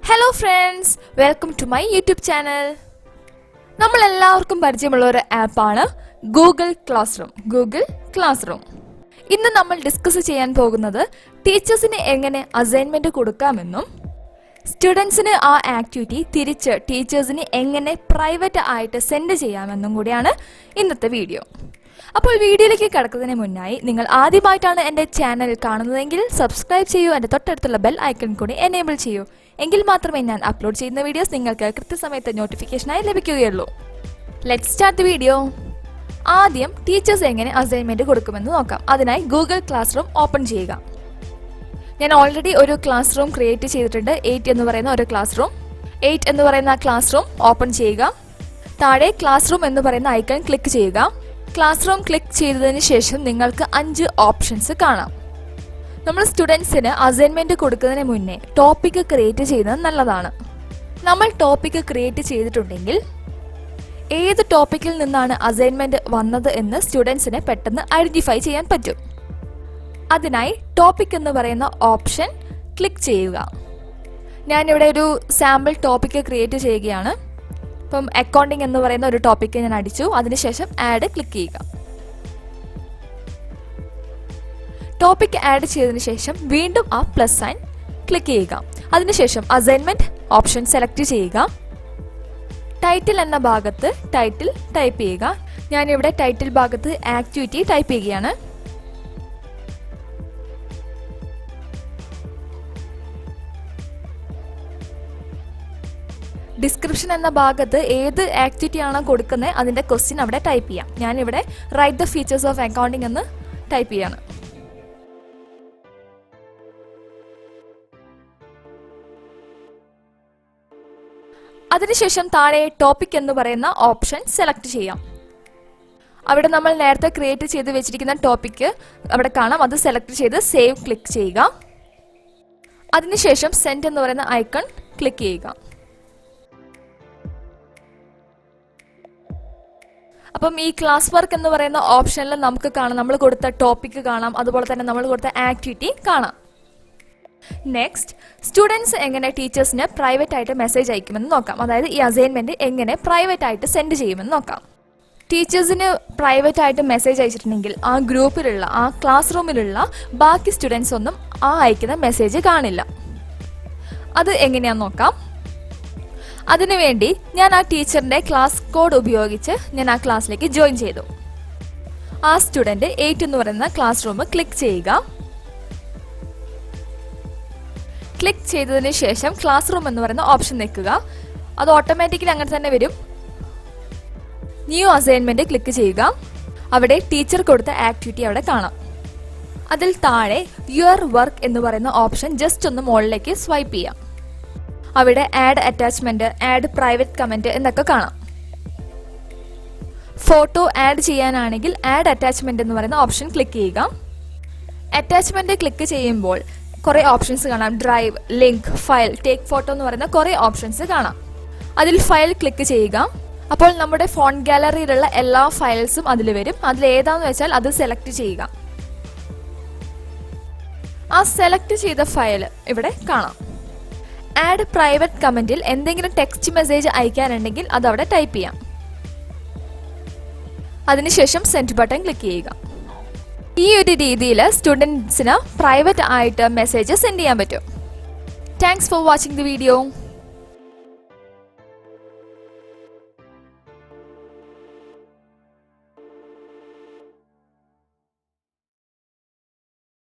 Hello friends, welcome to my YouTube channel. നമ്മൾ എല്ലാവർക്കും പരിചയമുള്ള ഒരു ആപ്പ് ആണ് Google Classroom. ഇന്ന് നമ്മൾ ഡിസ്കസ് ചെയ്യാൻ പോകുന്നത് ടീച്ചേഴ്സിന് എങ്ങനെ അസൈൻമെന്റ് കൊടുക്കാമെന്നും സ്റ്റുഡൻസിന് ആ ആക്ടിവിറ്റി തിരിച്ച് ടീച്ചേഴ്സിന് എങ്ങനെ പ്രൈവറ്റ് ആയിട്ട് സെൻഡ് ചെയ്യാമെന്നും കൂടിയാണ് ഇന്നത്തെ വീഡിയോ. അപ്പോൾ വീഡിയോയിലേക്ക് കടക്കുന്നതിന് മുന്നായി നിങ്ങൾ ആദ്യമായിട്ടാണ് എൻ്റെ ചാനൽ കാണുന്നതെങ്കിൽ സബ്സ്ക്രൈബ് ചെയ്യൂ, എൻ്റെ തൊട്ടടുത്തുള്ള ബെൽ ഐക്കൺ കൂടി എനേബിൾ ചെയ്യൂ. എങ്കിൽ മാത്രമേ ഞാൻ അപ്ലോഡ് ചെയ്യുന്ന വീഡിയോസ് നിങ്ങൾക്ക് കൃത്യസമയത്ത് നോട്ടിഫിക്കേഷനായി ലഭിക്കുകയുള്ളൂ. Let's start the video. ആദ്യം ടീച്ചേഴ്സ് എങ്ങനെ അസൈൻമെന്റ് കൊടുക്കുമെന്ന് നോക്കാം. അതിനായി Google Classroom ഓപ്പൺ ചെയ്യുക. ഞാൻ ഓൾറെഡി ഒരു ക്ലാസ് റൂം ക്രിയേറ്റ് ചെയ്തിട്ടുണ്ട്. 8 എന്ന് പറയുന്ന ഒരു ക്ലാസ് റൂം ഓപ്പൺ ചെയ്യുക. താഴെ ക്ലാസ് റൂം എന്ന് പറയുന്ന ഐക്കൺ ക്ലിക്ക് ചെയ്യുക. ക്ലാസ് റൂം ക്ലിക്ക് ചെയ്തതിന് ശേഷം നിങ്ങൾക്ക് 5 ഓപ്ഷൻസ് കാണാം. നമ്മൾ സ്റ്റുഡൻസിന് അസൈൻമെന്റ് കൊടുക്കുന്നതിന് മുന്നേ ടോപ്പിക് ക്രിയേറ്റ് ചെയ്യുന്നത് നല്ലതാണ്. നമ്മൾ ടോപ്പിക് ക്രിയേറ്റ് ചെയ്തിട്ടുണ്ടെങ്കിൽ ഏത് ടോപ്പിക്കിൽ നിന്നാണ് അസൈൻമെന്റ് വന്നത് എന്ന് സ്റ്റുഡൻസിനെ പെട്ടെന്ന് ഐഡന്റിഫൈ ചെയ്യാൻ പറ്റും. അതിനായി ടോപ്പിക് എന്ന് പറയുന്ന ഓപ്ഷൻ ക്ലിക്ക് ചെയ്യുക. ഞാനിവിടെ ഒരു സാമ്പിൾ ടോപ്പിക് ക്രിയേറ്റ് ചെയ്യുകയാണ്. ഇപ്പം അക്കൗണ്ടിങ് എന്ന് പറയുന്ന ഒരു ടോപ്പിക്ക് ഞാൻ അടിച്ചു. അതിനുശേഷം ആഡ് ക്ലിക്ക് ചെയ്യുക. ടോപ്പിക് ആഡ് ചെയ്തതിനു ശേഷം വീണ്ടും ആ പ്ലസ് സൈൻ ക്ലിക്ക് ചെയ്യുക. അതിനുശേഷം അസൈൻമെന്റ് ഓപ്ഷൻ സെലക്ട് ചെയ്യുക. ടൈറ്റിൽ എന്ന ഭാഗത്ത് ടൈറ്റിൽ ടൈപ്പ് ചെയ്യുക. ഞാനിവിടെ ടൈറ്റിൽ ഭാഗത്ത് ആക്ടിവിറ്റി ടൈപ്പ് ചെയ്യുകയാണ്. ഡിസ്ക്രിപ്ഷൻ എന്ന ഭാഗത്ത് ഏത് ആക്ടിവിറ്റി ആണോ കൊടുക്കുന്നത് അതിന്റെ ക്വസ്റ്റ്യൻ അവിടെ ടൈപ്പ് ചെയ്യാം. ഞാനിവിടെ write the features of accounting എന്ന് ടൈപ്പ് ചെയ്യാണ്. അതിനുശേഷം താഴെ ടോപ്പിക് എന്ന് പറയുന്ന ഓപ്ഷൻ സെലക്ട് ചെയ്യാം. അവിടെ നമ്മൾ നേരത്തെ ക്രിയേറ്റ് ചെയ്ത് വെച്ചിരിക്കുന്ന ടോപ്പിക് അവിടെ കാണാം. അത് സെലക്ട് ചെയ്ത് സേവ് ക്ലിക്ക് ചെയ്യുക. അതിനുശേഷം സെൻഡ് എന്ന് പറയുന്ന ഐക്കൺ ക്ലിക്ക് ചെയ്യുക. അപ്പം ഈ ക്ലാസ് വർക്ക് എന്ന് പറയുന്ന ഓപ്ഷനിൽ നമുക്ക് കാണാം, നമ്മൾ കൊടുത്ത ടോപ്പിക് കാണാം, അതുപോലെ തന്നെ നമ്മൾ കൊടുത്ത ആക്ടിവിറ്റി കാണാം. നെക്സ്റ്റ്, സ്റ്റുഡൻസ് എങ്ങനെ ടീച്ചേഴ്സിന് പ്രൈവറ്റ് ആയിട്ട് മെസ്സേജ് അയക്കുമെന്ന് നോക്കാം. അതായത് ഈ അസൈൻമെന്റ് എങ്ങനെ പ്രൈവറ്റ് ആയിട്ട് സെൻഡ് ചെയ്യുമെന്ന് നോക്കാം. ടീച്ചേഴ്സിന് പ്രൈവറ്റ് ആയിട്ട് മെസ്സേജ് അയച്ചിട്ടുണ്ടെങ്കിൽ ആ ഗ്രൂപ്പിലുള്ള ആ ക്ലാസ് റൂമിലുള്ള ബാക്കി സ്റ്റുഡൻസ് ഒന്നും ആ അയക്കുന്ന മെസ്സേജ് കാണില്ല. അത് എങ്ങനെയാന്ന് നോക്കാം. അതിനുവേണ്ടി ഞാൻ ആ ടീച്ചറിന്റെ ക്ലാസ് കോഡ് ഉപയോഗിച്ച് ഞാൻ ആ ക്ലാസ്സിലേക്ക് ജോയിൻ ചെയ്തു. ആ സ്റ്റുഡന്റ് 8 എന്ന് പറയുന്ന ക്ലാസ് റൂം ക്ലിക്ക് ചെയ്യുക. ക്ലിക്ക് ചെയ്തതിന് ശേഷം ക്ലാസ് റൂം എന്ന് പറയുന്ന ഓപ്ഷൻ നിൽക്കുക. അത് ഓട്ടോമാറ്റിക്കലി അങ്ങനെ തന്നെ വരും. ന്യൂ അസൈൻമെന്റ് ക്ലിക്ക് ചെയ്യുക. അവിടെ ടീച്ചർ കൊടുത്ത ആക്ടിവിറ്റി അവിടെ കാണാം. അതിൽ താഴെ യുവർ വർക്ക് എന്ന് പറയുന്ന ഓപ്ഷൻ ജസ്റ്റ് ഒന്ന് മുകളിലേക്ക് സ്വൈപ്പ് ചെയ്യാം. അവിടെ add attachment, add private comment എന്നൊക്കെ കാണാം. ഫോട്ടോ ആഡ് ചെയ്യാനാണെങ്കിൽ ആഡ് അറ്റാച്ച്മെന്റ് എന്ന് പറയുന്ന ഓപ്ഷൻ ക്ലിക്ക് ചെയ്യുക. അറ്റാച്ച്മെന്റ് ക്ലിക്ക് ചെയ്യുമ്പോൾ കുറെ ഓപ്ഷൻസ് കാണാം. Drive, link, file, take photo എന്ന് പറയുന്ന കുറെ ഓപ്ഷൻസ് കാണാം. അതിൽ ഫയൽ ക്ലിക്ക് ചെയ്യുക. അപ്പോൾ നമ്മുടെ ഫോൺ ഗാലറിയിലുള്ള എല്ലാ ഫയൽസും അതിൽ വരും. അതിൽ ഏതാന്ന് വെച്ചാൽ അത് സെലക്ട് ചെയ്യുക. ആ സെലക്ട് ചെയ്ത ഫയൽ ഇവിടെ കാണാം. ആഡ് പ്രൈവറ്റ് കമന്റിൽ എന്തെങ്കിലും ടെക്സ്റ്റ് മെസ്സേജ് അയക്കാനുണ്ടെങ്കിൽ അത് അവിടെ ടൈപ്പ് ചെയ്യാം. അതിനുശേഷം സെൻഡ് ബട്ടൺ ക്ലിക്ക് ചെയ്യുക. ഈ ഒരു രീതിയിൽ സ്റ്റുഡൻസിന് പ്രൈവറ്റ് ആയിട്ട് മെസ്സേജ് സെൻഡ് ചെയ്യാൻ പറ്റും. Thanks for watching the video.